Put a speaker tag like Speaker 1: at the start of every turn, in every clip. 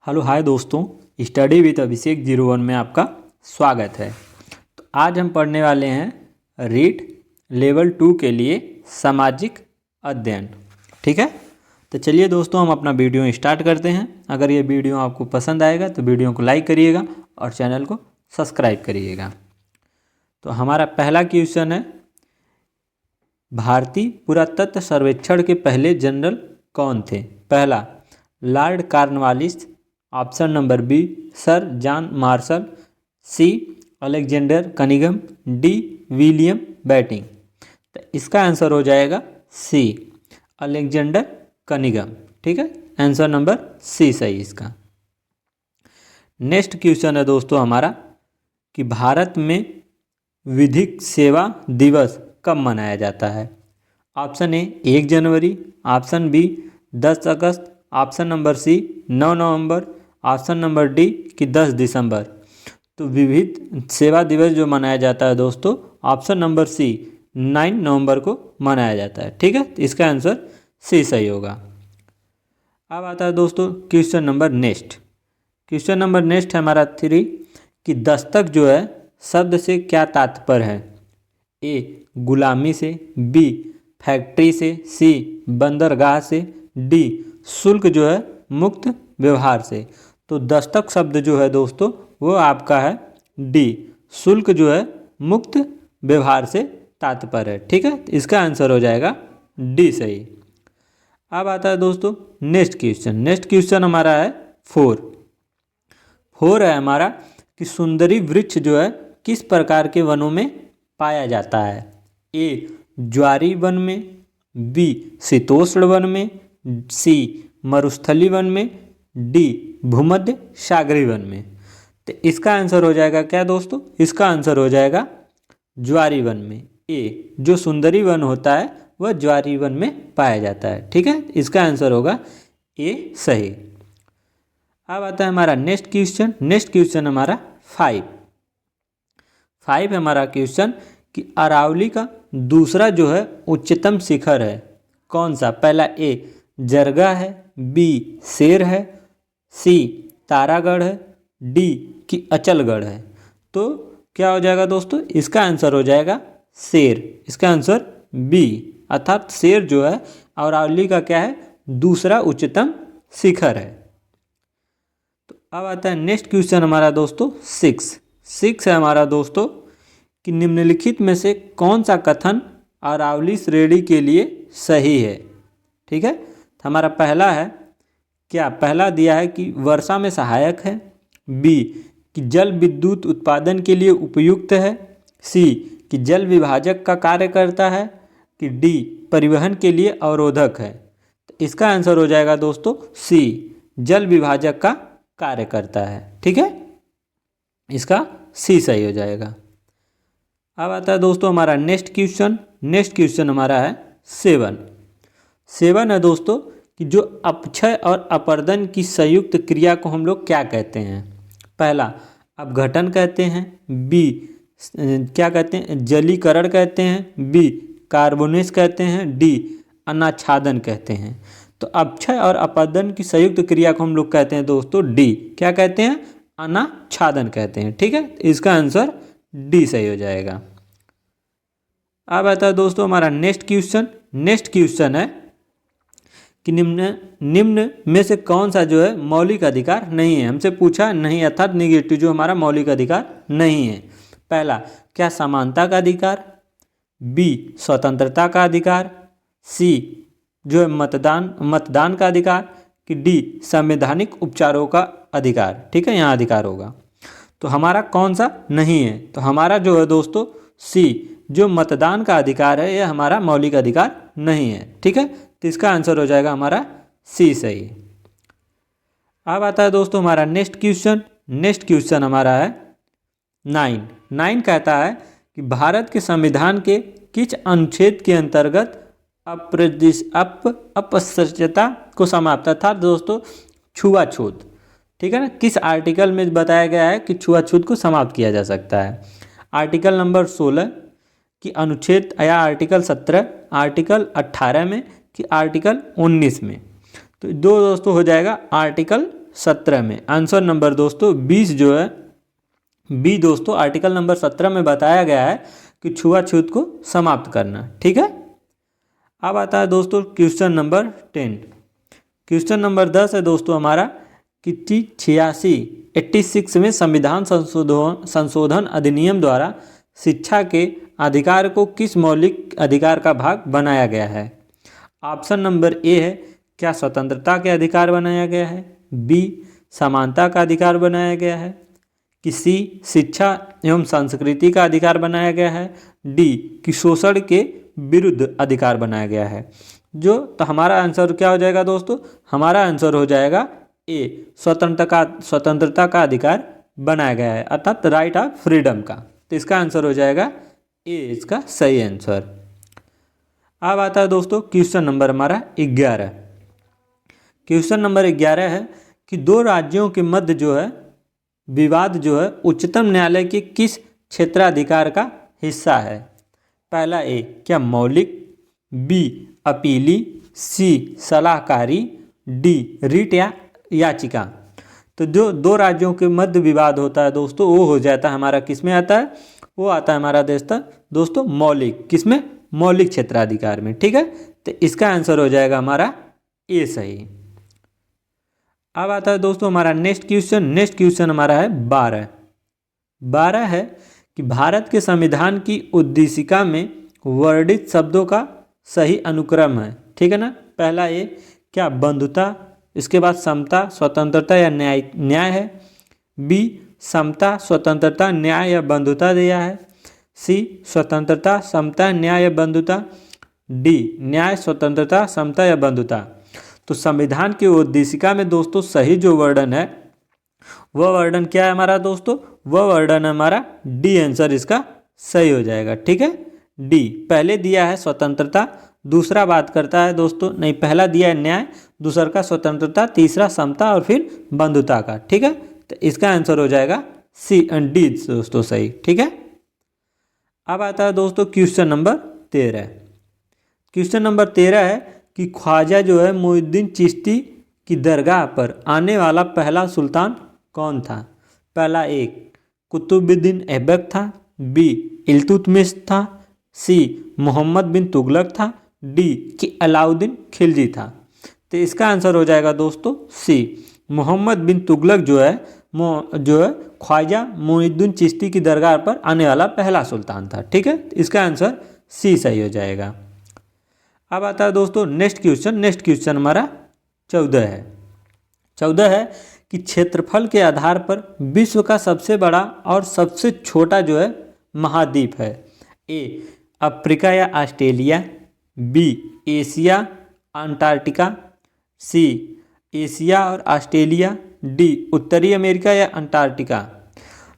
Speaker 1: Hello hi दोस्तों, study with अभिषेक 01 में आपका स्वागत है। तो आज हम पढ़ने वाले हैं रीड लेवल 2 के लिए सामाजिक अध्ययन। ठीक है, तो चलिए दोस्तों हम अपना वीडियो स्टार्ट करते हैं। अगर ये वीडियो आपको पसंद आएगा तो वीडियो को लाइक करिएगा और चैनल को सब्सक्राइब करिएगा। तो हमारा पहला क्वेश्चन है, भारतीय पुरातत्व सर्वेक्षण के पहले जनरल कौन थे? पहला lord Cornwallis, option number B sir John Marshall, C Alexander Cunningham, D William Bentinck. तो इसका आंसर हो जाएगा सी अलेक्जेंडर कनिंघम। ठीक है, आंसर नंबर सी सही इसका। नेक्स्ट क्वेश्चन है दोस्तों हमारा कि भारत में विधिक सेवा दिवस कब मनाया जाता है? ऑप्शन ए 1 जनवरी, ऑप्शन बी 10 अगस्त, ऑप्शन नंबर सी 9 नवंबर, ऑप्शन नंबर डी कि 10 दिसंबर। तो विविध सेवा दिवस जो मनाया जाता है दोस्तों, ऑप्शन नंबर सी 9 नवंबर को मनाया जाता है। ठीक है, तो इसका आंसर सी सही होगा। अब आता है दोस्तों question number next. Question number next है हमारा 3 कि दस्तक जो है शब्द से क्या तात्पर्य है? ए गुलामी से, बी फैक्ट्री से, सी बंदरगाह से, डी शुल्क जो है मुक्त व्यवहार से। तो दस्तक शब्द जो है दोस्तों वो आपका है डी, शुल्क जो है मुक्त व्यवहार से तात्पर्य है। ठीक है, तो इसका आंसर हो जाएगा डी सही। अब आता है दोस्तों नेक्स्ट क्वेश्चन। नेक्स्ट क्वेश्चन हमारा है 4 है हमारा कि सुंदरी वृक्ष जो है किस प्रकार के वनों में पाया जाता है? ए ज्वारी वन में, बी शीतोष्ण वन में, सी मरुस्थलीय वन में, डी भूमध्य सागरीय वन में। तो इसका आंसर हो जाएगा क्या दोस्तों? इसका आंसर हो जाएगा ज्वारी वन में। ए जो सुंदरी वन होता है वह ज्वारी वन में पाया जाता है। ठीक है, इसका आंसर होगा ए सही। अब आता है हमारा नेक्स्ट क्वेश्चन। नेक्स्ट क्वेश्चन हमारा 5 है हमारा क्वेश्चन कि अरावली का दूसरा जो है उच्चतम शिखर है कौन सा? पहला ए जरगा है, बी शेर है, सी तारागढ़ है, डी कि अचलगढ़ है। तो क्या हो जाएगा दोस्तों? इसका आंसर हो जाएगा शेर। इसका आंसर बी, अर्थात शेर जो है अरावली का क्या है? दूसरा उच्चतम शिखर है। तो अब आता है नेक्स्ट क्वेश्चन हमारा दोस्तों 6 है हमारा दोस्तों कि निम्नलिखित में से कौन सा कथन अरावली श्रेणी के लिए सही है? ठीक है, तो हमारा पहला है क्या? पहला दिया है कि वर्षा में सहायक है, बी कि जल विद्युत उत्पादन के लिए उपयुक्त है, सी कि जल विभाजक का कार्य करता है, कि डी परिवहन के लिए अवरोधक है। तो इसका आंसर हो जाएगा दोस्तों सी जल विभाजक का कार्य करता है। ठीक है, इसका सी सही हो जाएगा। अब आता है दोस्तों हमारा नेक्स्ट क्वेश्चन। नेक्स्ट क्वेश्चन हमारा है 7 है दोस्तों कि जो अपक्षय और अपर्दन की संयुक्त क्रिया को हम लोग क्या कहते हैं? पहला अपघटन कहते हैं, बी क्या कहते हैं? जलीकरण कहते हैं, बी कार्बोनेस कहते हैं, डी अनाच्छादन कहते हैं। तो अपक्षय और अपर्दन की संयुक्त क्रिया को हम लोग कहते हैं दोस्तों डी, क्या कहते हैं? अनाच्छादन कहते हैं। ठीक है, इसका आंसर डी सही हो जाएगा। अब आता है दोस्तों हमारा नेक्स्ट क्वेश्चन। नेक्स्ट क्वेश्चन है कि निम्न में से कौन सा जो है मौलिक अधिकार नहीं है? हमसे पूछा नहीं, अर्थात निगेटिव जो हमारा मौलिक अधिकार नहीं है। पहला क्या समानता का अधिकार, बी स्वतंत्रता का अधिकार, सी जो है मतदान का अधिकार, कि डी संवैधानिक उपचारों का अधिकार। ठीक है, यहाँ अधिकार होगा। तो हमारा कौन सा नहीं है? तो हमारा जो है दोस्तों सी जो मतदान का अधिकार है यह हमारा मौलिक अधिकार नहीं है। ठीक है, तो इसका आंसर हो जाएगा हमारा सी सही। अब आता है दोस्तों हमारा नेक्स्ट क्वेश्चन। नेक्स्ट क्वेश्चन हमारा है 9 कहता है कि भारत के संविधान के किस अनुच्छेद के अंतर्गत अस्पृश्यता को समाप्त, अर्थात दोस्तों छुआछूत, ठीक है ना, किस आर्टिकल में बताया गया है कि छुआछूत को समाप्त किया जा सकता है? आर्टिकल नंबर 16 कि अनुच्छेद या आर्टिकल 17, आर्टिकल 18 में कि आर्टिकल 19 में? तो दो दोस्तों हो जाएगा आर्टिकल 17 में। आंसर नंबर दोस्तों 20 जो है बी दोस्तों आर्टिकल नंबर 17 में बताया गया है कि छुआछूत को समाप्त करना। ठीक है। अब आता है दोस्तों क्वेश्चन नंबर 10। क्वेश्चन नंबर 10 है दोस्तों हमारा कि 86 में संविधान संशोधन अधिनियम द्वारा शिक्षा के अधिकार को किस मौलिक अधिकार का भाग बनाया गया है। ऑप्शन नंबर ए है क्या स्वतंत्रता के अधिकार बनाया गया है, बी समानता का अधिकार बनाया गया है, कि सी शिक्षा एवं संस्कृति का अधिकार बनाया गया है, डी कि शोषण के विरुद्ध अधिकार बनाया गया है। तो हमारा आंसर क्या हो जाएगा दोस्तों, हमारा आंसर हो जाएगा ए स्वतंत्रता का अधिकार बनाया गया है, अर्थात राइट ऑफ फ्रीडम का। तो इसका आंसर हो जाएगा ए, इसका सही आंसर। अब आता है दोस्तों क्वेश्चन नंबर हमारा 11। क्वेश्चन नंबर 11 है कि दो राज्यों के मध्य जो है विवाद जो है उच्चतम न्यायालय के किस क्षेत्राधिकार का हिस्सा है। पहला ए क्या मौलिक, बी अपीली, सी सलाहकारी, डी रिट या याचिका। तो जो दो राज्यों के मध्य विवाद होता है दोस्तों वो हो जाता है हमारा किस में आता है, वो आता है हमारा दोस्तों मौलिक, किसमें, मौलिक क्षेत्राधिकार में। ठीक है। तो इसका आंसर हो जाएगा हमारा ए सही। अब आता है दोस्तों हमारा नेक्स्ट क्वेश्चन हमारा है 12 है कि भारत के संविधान की उद्देशिका में वर्णित शब्दों का सही अनुक्रम है। ठीक है ना। पहला ए क्या बंधुता, इसके बाद समता, स्वतंत्रता या न्याय है, बी समता, स्वतंत्रता, न्याय या बंधुता दिया है, सी स्वतंत्रता, समता, न्याय या बंधुता, डी न्याय, स्वतंत्रता, समता या बंधुता। तो संविधान की उद्देशिका में दोस्तों सही जो वर्णन है वह वर्णन क्या है हमारा दोस्तों, वह वर्णन है हमारा डी, आंसर इसका सही हो जाएगा। ठीक है। डी पहले दिया है स्वतंत्रता, दूसरा बात करता है दोस्तों, नहीं पहला दिया है न्याय, दूसरा का स्वतंत्रता, तीसरा समता और फिर बंधुता का। ठीक है। तो इसका आंसर हो जाएगा सी एंड डी दोस्तों सही। ठीक है। अब आता है दोस्तों क्वेश्चन नंबर 13। क्वेश्चन नंबर 13 है कि ख्वाजा जो है मोइनुद्दीन चिश्ती की दरगाह पर आने वाला पहला सुल्तान कौन था। पहला ए कुतुबुद्दीन ऐबक था, बी इल्तुतमिश था, सी मोहम्मद बिन तुगलक था, डी कि अलाउद्दीन खिलजी था। तो इसका आंसर हो जाएगा दोस्तों सी मोहम्मद बिन तुगलक जो है ख्वाजा मोइनुद्दीन चिश्ती की दरगाह पर आने वाला पहला सुल्तान था। ठीक है। इसका आंसर सी सही हो जाएगा। अब आता है दोस्तों नेक्स्ट क्वेश्चन हमारा 14 है। 14 है कि क्षेत्रफल के आधार पर विश्व का सबसे बड़ा और सबसे छोटा जो है महाद्वीप है। ए अफ्रीका या Australia, B Asia Antarctica, C Asia और ऑस्ट्रेलिया, डी उत्तरी अमेरिका या अंटार्कटिका।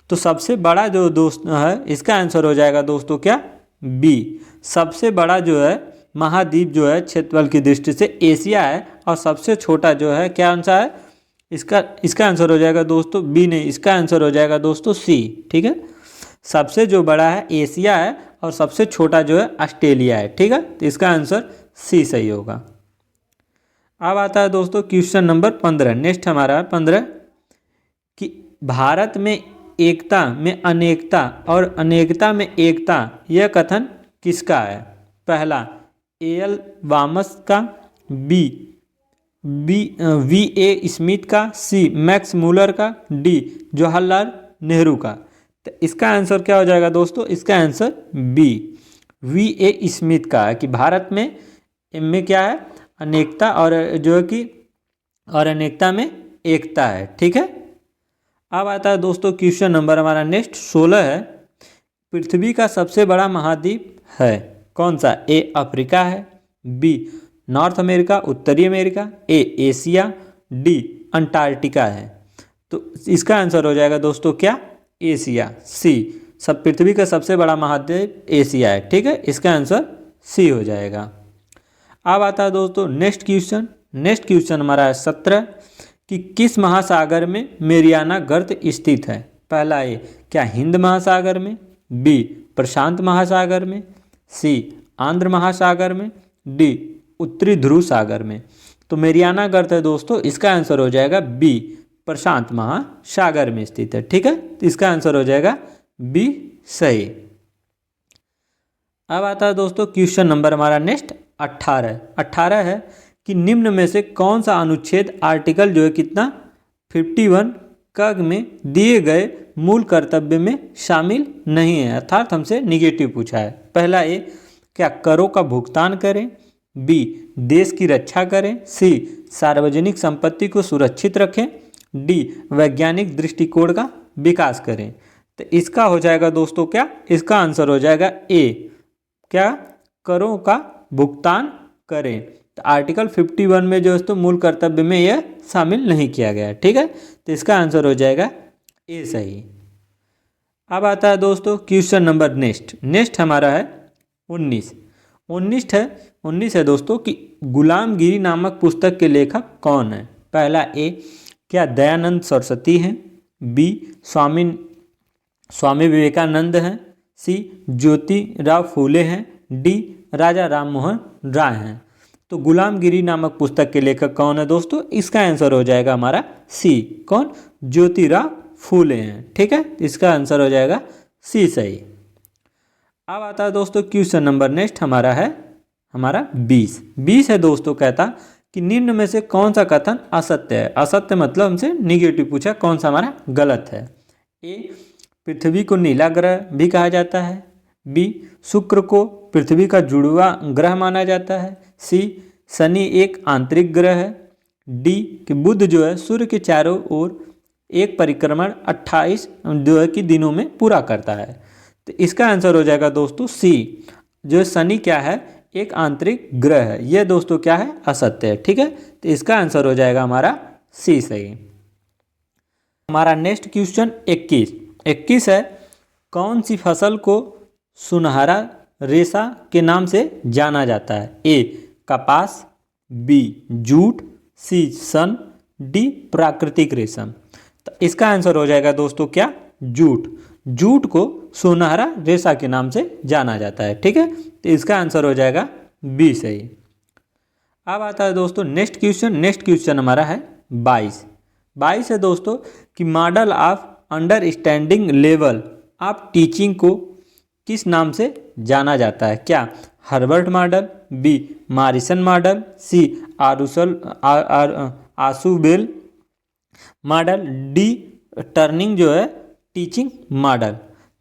Speaker 1: तो सबसे बड़ा जो दोस्त है इसका आंसर हो जाएगा दोस्तों क्या, बी सबसे बड़ा जो है महाद्वीप जो है क्षेत्रफल की दृष्टि से एशिया है और सबसे छोटा जो है क्या आंसर है इसका आंसर हो जाएगा दोस्तों बी नहीं, इसका आंसर हो जाएगा दोस्तों सी। ठीक है। सबसे जो बड़ा है एशिया है और सबसे छोटा जो है ऑस्ट्रेलिया है। ठीक है। तो इसका आंसर सी सही होगा। अब आता है दोस्तों क्वेश्चन नंबर 15। नेक्स्ट हमारा 15 कि भारत में एकता में अनेकता और अनेकता में एकता यह कथन किसका है। पहला एल वामस का, बी वी ए स्मिथ का, सी मैक्स मूलर का, डी जवाहरलाल नेहरू का। तो इसका आंसर क्या हो जाएगा दोस्तों, इसका answer B V A Smith का है कि भारत में इनमें क्या है अनेकता और जो है कि और अनेकता में एकता है। ठीक है। अब आता है दोस्तों क्वेश्चन नंबर हमारा नेक्स्ट 16 है। पृथ्वी का सबसे बड़ा महाद्वीप है कौन सा। ए अफ्रीका है, बी नॉर्थ अमेरिका उत्तरी अमेरिका, ए एशिया, डी अंटार्कटिका है। तो इसका आंसर हो जाएगा दोस्तों क्या, एशिया, सी सब पृथ्वी का सबसे बड़ा महाद्वीप एशिया है। ठीक है। इसका आंसर सी हो जाएगा। अब आता है दोस्तों नेक्स्ट क्वेश्चन हमारा है 17 कि किस महासागर में मेरियाना गर्त स्थित है। पहला ए क्या हिंद महासागर में, बी प्रशांत महासागर में, सी आंध्र महासागर में, डी उत्तरी ध्रुव सागर में। तो मेरियाना गर्त है दोस्तों, इसका आंसर हो जाएगा बी प्रशांत महासागर में स्थित है। ठीक है, तो इसका आंसर हो जाएगा बी सही। अब आता है दोस्तों क्वेश्चन नंबर हमारा नेक्स्ट 18 है कि निम्न में से कौन सा अनुच्छेद आर्टिकल जो है कितना 51 क में दिए गए मूल कर्तव्य में शामिल नहीं है, अर्थात हमसे निगेटिव पूछा है। पहला ए, क्या करों का भुगतान करें, बी देश की रक्षा करें, सी सार्वजनिक संपत्ति को सुरक्षित रखें, डी वैज्ञानिक दृष्टिकोण का विकास करें। तो इसका हो जाएगा दोस्तों क्या, इसका आंसर हो जाएगा ए, क्या करों का भुगतान करें। तो आर्टिकल 51 में जो है तो मूल कर्तव्य में यह शामिल नहीं किया गया है। ठीक है, तो इसका आंसर हो जाएगा ए सही। अब आता है दोस्तों क्वेश्चन नंबर नेक्स्ट हमारा है 19 है दोस्तों कि गुलामगिरी नामक पुस्तक के लेखक कौन है। पहला ए, क्या दयानंद सरस्वती हैं, बी स्वामी विवेकानंद हैं, सी ज्योतिराव फूले हैं, डी राजा राममोहन राय हैं। तो गुलामगिरी नामक पुस्तक के लेखक कौन है दोस्तों, इसका आंसर हो जाएगा हमारा सी, कौन, ज्योतिराव फूले हैं। ठीक है, इसका आंसर हो जाएगा सी सही। अब आता है दोस्तों क्वेश्चन नंबर नेक्स्ट हमारा है 20 है दोस्तों, कहता कि निम्न में से कौन सा कथन असत्य है। असत्य मतलब हमसे निगेटिव पूछा, कौन सा हमारा गलत है। ए, पृथ्वी को नीला ग्रह भी कहा जाता है, बी शुक्र को पृथ्वी का जुड़वा ग्रह माना जाता है, सी शनि एक आंतरिक ग्रह है, डी कि बुध जो है सूर्य के चारों ओर एक परिक्रमण 28 जो है कि दिनों में पूरा करता है। तो इसका आंसर हो जाएगा दोस्तों सी, जो शनि क्या है, एक आंतरिक ग्रह है। यह दोस्तों क्या है, असत्य है। ठीक है, तो इसका आंसर हो जाएगा हमारा सी सही। हमारा नेक्स्ट क्वेश्चन 21 है, कौन सी फसल को सुनहरा रेशा के नाम से जाना जाता है। ए कपास, बी जूट, सी सन, डी प्राकृतिक रेशम। तो इसका आंसर हो जाएगा दोस्तों क्या, जूट को सुनहरा रेशा के नाम से जाना जाता है। ठीक है, तो इसका आंसर हो जाएगा बी सही। अब आता है दोस्तों नेक्स्ट क्वेश्चन हमारा है 22 है दोस्तों कि model of understanding level of teaching को किस नाम से जाना जाता है। क्या Harvard model, B Morrison model, C Ausubel model, D turning जो है टीचिंग मॉडल।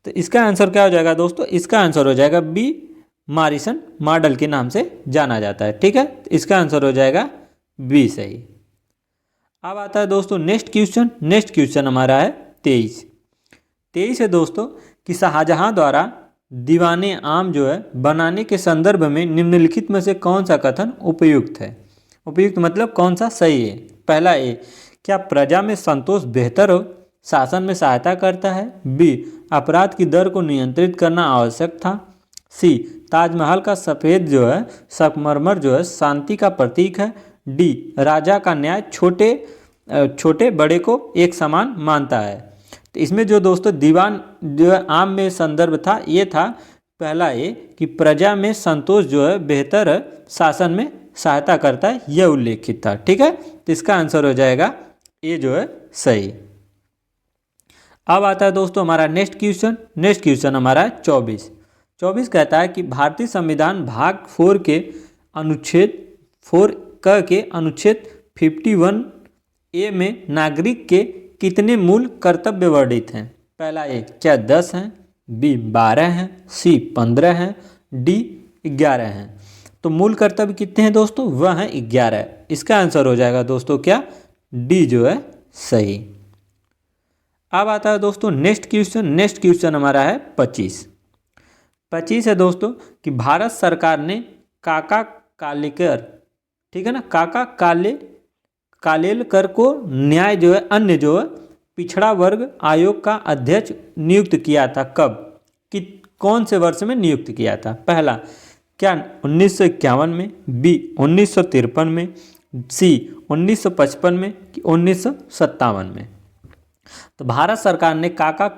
Speaker 1: तो इसका आंसर क्या हो जाएगा दोस्तों, इसका आंसर हो जाएगा बी मॉरिसन मॉडल के नाम से जाना जाता है। ठीक है, तो इसका आंसर हो जाएगा बी सही। अब आता है दोस्तों नेक्स्ट क्वेश्चन हमारा है 23 है दोस्तों कि शाहजहां द्वारा दीवाने आम जो है बनाने के संदर्भ में निम्नलिखित में से कौन सा कथन उपयुक्त है। उपयुक्त मतलब कौन सा सही है। पहला ए, क्या प्रजा में संतोष बेहतर हो शासन में सहायता करता है, बी अपराध की दर को नियंत्रित करना आवश्यक था, सी ताजमहल का सफ़ेद जो है संगमरमर जो है शांति का प्रतीक है, डी राजा का न्याय छोटे बड़े को एक समान मानता है। तो इसमें जो दोस्तों दीवान जो है आम में संदर्भ था, ये था पहला ए कि प्रजा में संतोष जो है बेहतर शासन में सहायता करता है, यह उल्लेखित था। ठीक है, तो इसका आंसर हो जाएगा ए जो है सही। अब आता है दोस्तों हमारा नेक्स्ट क्वेश्चन हमारा है 24 कहता है कि भारतीय संविधान भाग 4 के अनुच्छेद 51 ए में नागरिक के कितने मूल कर्तव्य वर्णित हैं। पहला ए, क्या 10 हैं, बी 12 हैं, सी 15 हैं, डी 11 हैं। तो मूल कर्तव्य कितने हैं दोस्तों, वह हैं 11। इसका आंसर हो जाएगा दोस्तों क्या, डी जो है सही। अब आता है दोस्तों नेक्स्ट क्वेश्चन हमारा है 25 है दोस्तों कि भारत सरकार ने काका कालेलकर, ठीक है ना, काका कालेलकर को न्याय जो है अन्य जो है पिछड़ा वर्ग आयोग का अध्यक्ष नियुक्त किया था। कब, कि कौन से वर्ष में नियुक्त किया था। पहला, क्या 1951 में, बी 1953 में, सी 1955 में, कि 1957 में। तो भारत सरकार ने काका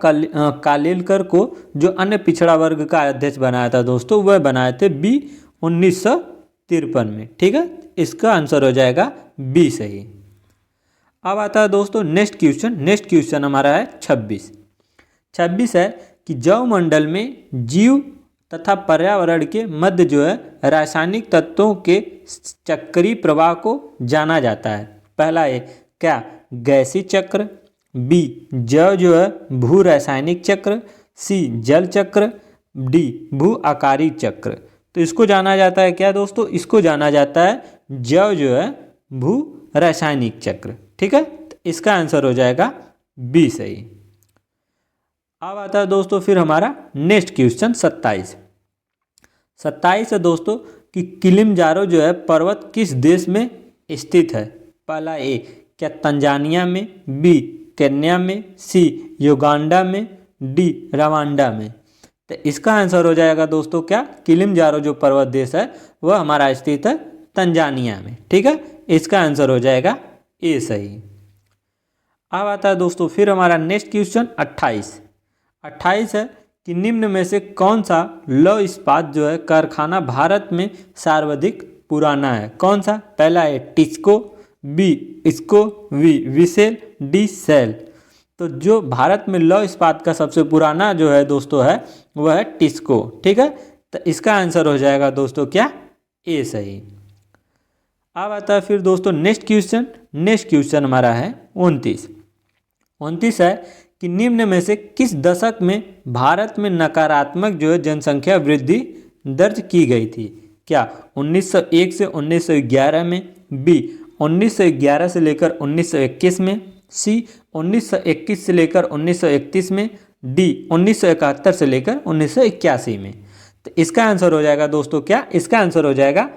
Speaker 1: कालेलकर को जो अन्य पिछड़ा वर्ग का अध्यक्ष बनाया था दोस्तों, वह बनाए थे बी 1953 में। ठीक है, इसका आंसर हो जाएगा बी सही। अब आता है दोस्तों नेक्स्ट क्वेश्चन हमारा है 26 है कि जैव मंडल में जीव तथा पर्यावरण के मध्य जो है रासायनिक तत्वों के चक्रीय प्रवाह को जाना जाता है। पहला है क्या, गैसीय चक्र, बी जैव जो है भू रासायनिक चक्र, सी जल चक्र, डी भू आकारी चक्र। तो इसको जाना जाता है क्या दोस्तों, इसको जाना जाता है जैव जो है भू रासायनिक चक्र। ठीक है, तो इसका आंसर हो जाएगा बी सही। अब आता है दोस्तों फिर हमारा नेक्स्ट क्वेश्चन 27 है दोस्तों कि किलिमंजारो जो है पर्वत किस देश में स्थित है। पहला ए क्या तंजानिया में, बी केन्या में, सी युगांडा में, डी रवांडा में। तो इसका आंसर हो जाएगा दोस्तों क्या, किलिमंजारो जो पर्वत देश है वह हमारा स्थित है तंजानिया में। ठीक है, इसका आंसर हो जाएगा ए सही। अब आता है दोस्तों फिर हमारा नेक्स्ट क्वेश्चन 28 है कि निम्न में से कौन सा लौह इस्पात जो है कारखाना भारत में सर्वाधिक पुराना है। कौन सा, पहला है टिस्को, बी इसको, वी विसेल, डी सेल। तो जो भारत में लौह इस्पात का सबसे पुराना जो है दोस्तों है वह है टिस्को। ठीक है, तो इसका आंसर हो जाएगा दोस्तों क्या, ए सही। अब आता है फिर दोस्तों नेक्स्ट क्वेश्चन हमारा है 29 है कि निम्न में से किस दशक में भारत में नकारात्मक जो है जनसंख्या वृद्धि दर्ज की गई थी। क्या 1901 से 1911 में, बी 1911 से लेकर 1921 में, सी 1921 से लेकर 1931 में, डी 1971 से लेकर 1981 में। तो इसका आंसर हो जाएगा दोस्तों क्या, इसका आंसर हो जाएगा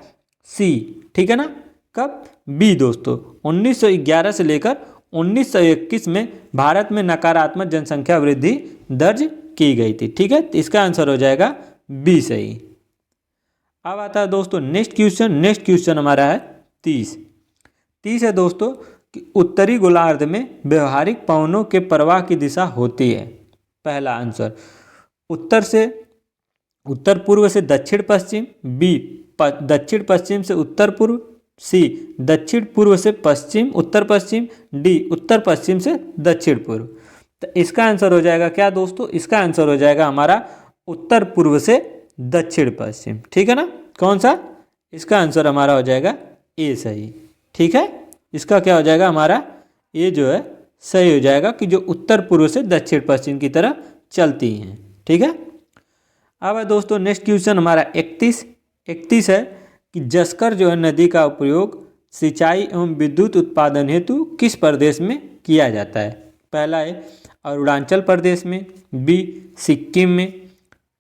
Speaker 1: सी। ठीक है ना, कब, बी दोस्तों 1911 से लेकर 1921 में भारत में नकारात्मक जनसंख्या वृद्धि दर्ज की गई थी। ठीक है, तो इसका आंसर हो जाएगा बी सही। अब आता है दोस्तों नेक्स्ट क्वेश्चन हमारा है 30 है दोस्तों कि उत्तरी गोलार्ध में व्यवहारिक पवनों के प्रवाह की दिशा होती है। पहला आंसर उत्तर पूर्व से दक्षिण पश्चिम, बी दक्षिण पश्चिम से उत्तर पूर्व, सी दक्षिण पूर्व से पश्चिम उत्तर पश्चिम, डी उत्तर पश्चिम से दक्षिण पूर्व। तो इसका आंसर हो जाएगा क्या दोस्तों, इसका आंसर हो जाएगा हमारा उत्तर पूर्व से दक्षिण पश्चिम। ठीक है ना, कौन सा, इसका आंसर हमारा हो जाएगा ए सही। ठीक है, इसका क्या हो जाएगा हमारा, ये जो है सही हो जाएगा कि जो उत्तर पूर्व से दक्षिण पश्चिम की तरफ चलती हैं। ठीक है, अब है दोस्तों नेक्स्ट क्वेश्चन हमारा 31 है कि जस्कर जो है नदी का उपयोग सिंचाई एवं विद्युत उत्पादन हेतु किस प्रदेश में किया जाता है। पहला है अरुणाचल प्रदेश में, बी सिक्किम में,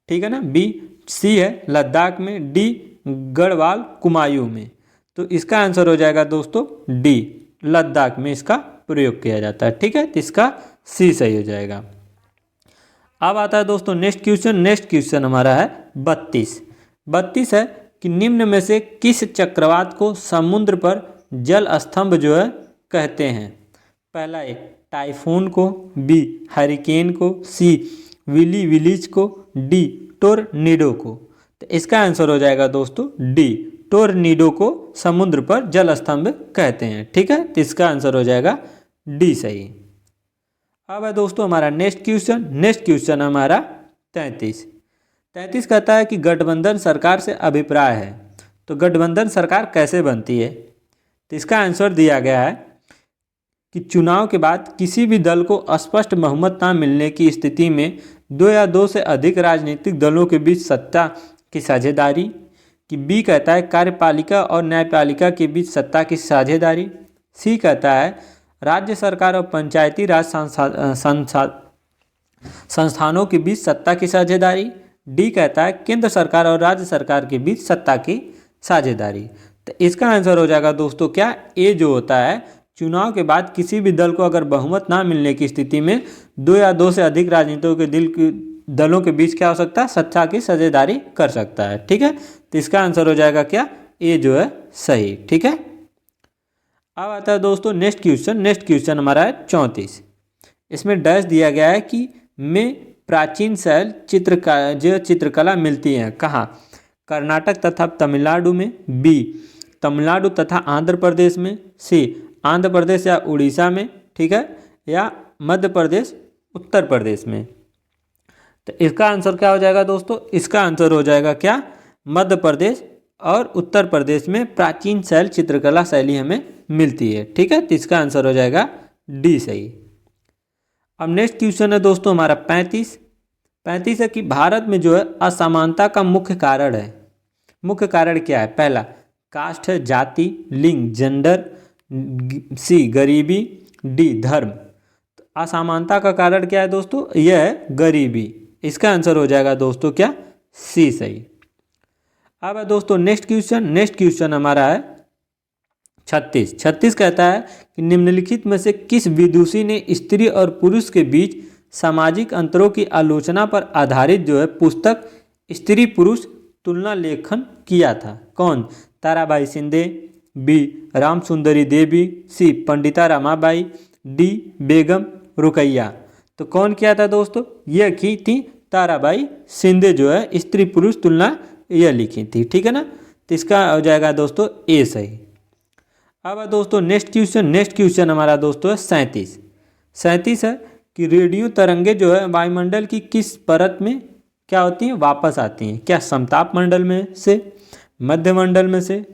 Speaker 1: ठीक है ना, बी सी है लद्दाख में, डी गढ़वाल कुमायूं में। तो इसका आंसर हो जाएगा दोस्तों डी लद्दाख में इसका प्रयोग किया जाता है। ठीक है, तो इसका सी सही हो जाएगा। अब आता है दोस्तों नेक्स्ट क्वेश्चन हमारा है 32 है कि निम्न में से किस चक्रवात को समुद्र पर जल स्तंभ जो है कहते हैं। पहला है टाइफून को, बी हरिकेन को, सी विली विलीज को, डी टोरनीडो को। तो इसका आंसर हो जाएगा दोस्तों डी टोरनीडो को समुद्र पर जल स्तंभ कहते हैं। ठीक है, तो इसका आंसर हो जाएगा डी सही। अब है दोस्तों हमारा नेक्स्ट क्वेश्चन हमारा 33 कहता है कि गठबंधन सरकार से अभिप्राय है। तो गठबंधन सरकार कैसे बनती है, तो इसका आंसर दिया गया है कि चुनाव के बाद किसी भी दल को स्पष्ट बहुमत न मिलने की स्थिति में 2 या 2 से अधिक राजनीतिक दलों के बीच सत्ता की साझेदारी, कि बी कहता है कार्यपालिका और न्यायपालिका के बीच सत्ता की साझेदारी, सी कहता है राज्य सरकार और पंचायती राज संस्थानों के बीच सत्ता की साझेदारी, डी कहता है केंद्र सरकार और राज्य सरकार के बीच सत्ता की साझेदारी। तो इसका आंसर हो जाएगा दोस्तों क्या, ए जो होता है चुनाव के बाद किसी भी दल को अगर बहुमत ना मिलने की स्थिति में 2 या 2 से अधिक राजनीतियों के दलों के बीच क्या हो सकता है, सत्ता की साझेदारी कर सकता है। ठीक है, तो इसका आंसर हो जाएगा क्या, ए जो है सही। ठीक है, अब आता है दोस्तों नेक्स्ट क्वेश्चन हमारा है 34। इसमें डैश दिया गया है कि में प्राचीन शैल चित्रकला मिलती है कहाँ, कर्नाटक तथा तमिलनाडु में, बी तमिलनाडु तथा आंध्र प्रदेश में, सी आंध्र प्रदेश या उड़ीसा में, ठीक है, या मध्य प्रदेश उत्तर प्रदेश में। तो इसका आंसर क्या हो जाएगा दोस्तों? इसका आंसर हो जाएगा क्या? मध्य प्रदेश और उत्तर प्रदेश में प्राचीन शैल चित्रकला शैली हमें मिलती है, ठीक है। तो इसका आंसर हो जाएगा डी सही। अब नेक्स्ट क्वेश्चन है दोस्तों हमारा 35 है कि भारत में जो है असमानता का मुख्य कारण है। मुख्य कारण क्या है? पहला कास्ट है, जाति, लिंग जेंडर, सी गरीबी, डी धर्म। तो असमानता का कारण क्या है दोस्तों? यह है गरीबी। इसका आंसर हो जाएगा दोस्तों क्या? सी सही। अब है दोस्तों नेक्स्ट क्वेश्चन हमारा है 36 कहता है कि निम्नलिखित में से किस विदुषी ने स्त्री और पुरुष के बीच सामाजिक अंतरों की आलोचना पर आधारित जो है पुस्तक स्त्री पुरुष तुलना लेखन किया था? कौन? ताराबाई शिंदे, बी रामसुंदरी देवी, सी पंडिता रमाबाई, डी बेगम रुकैया। तो कौन किया था दोस्तों? यह की थी ताराबाई शिंदे जो है स्त्री पुरुष तुलना यह लिखी थी, ठीक है ना। तो इसका हो जाएगा दोस्तों ए सही। अब दोस्तों नेक्स्ट क्वेश्चन हमारा दोस्तों है 37 है कि रेडियो तरंगे जो है वायुमंडल की किस परत में क्या होती हैं? वापस आती हैं। क्या समताप मंडल में से, मध्य मंडल में से,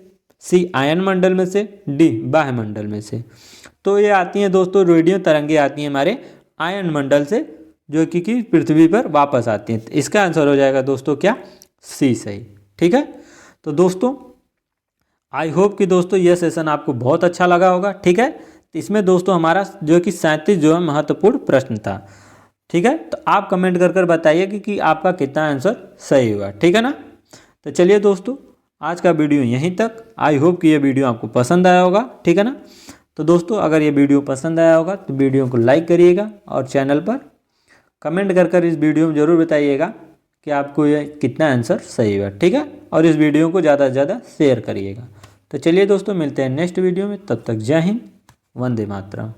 Speaker 1: सी आयन मंडल में से, डी बाह्य मंडल में से। तो ये आती हैं दोस्तों, रेडियो तरंगे आती हैं हमारे आयन मंडल से, जो कि पृथ्वी पर वापस आती हैं। तो इसका आंसर हो जाएगा दोस्तों क्या? सी सही, ठीक है। तो दोस्तों आई होप कि दोस्तों यह सेशन आपको बहुत अच्छा लगा होगा, ठीक है। तो इसमें दोस्तों हमारा जो कि 37 जो है महत्वपूर्ण प्रश्न था, ठीक है। तो आप कमेंट कर बताइए कि आपका कितना आंसर सही हुआ, ठीक है ना। तो चलिए दोस्तों आज का वीडियो यहीं तक। आई होप कि ये वीडियो आपको पसंद आया होगा, ठीक है ना। तो दोस्तों अगर ये वीडियो पसंद आया होगा तो वीडियो को लाइक करिएगा और चैनल पर कमेंट कर इस वीडियो में ज़रूर बताइएगा कि आपको ये कितना आंसर सही हुआ, ठीक है। और इस वीडियो को ज़्यादा से ज़्यादा शेयर करिएगा। तो चलिए दोस्तों मिलते हैं नेक्स्ट वीडियो में, तब तक जय हिंद, वंदे मातरम।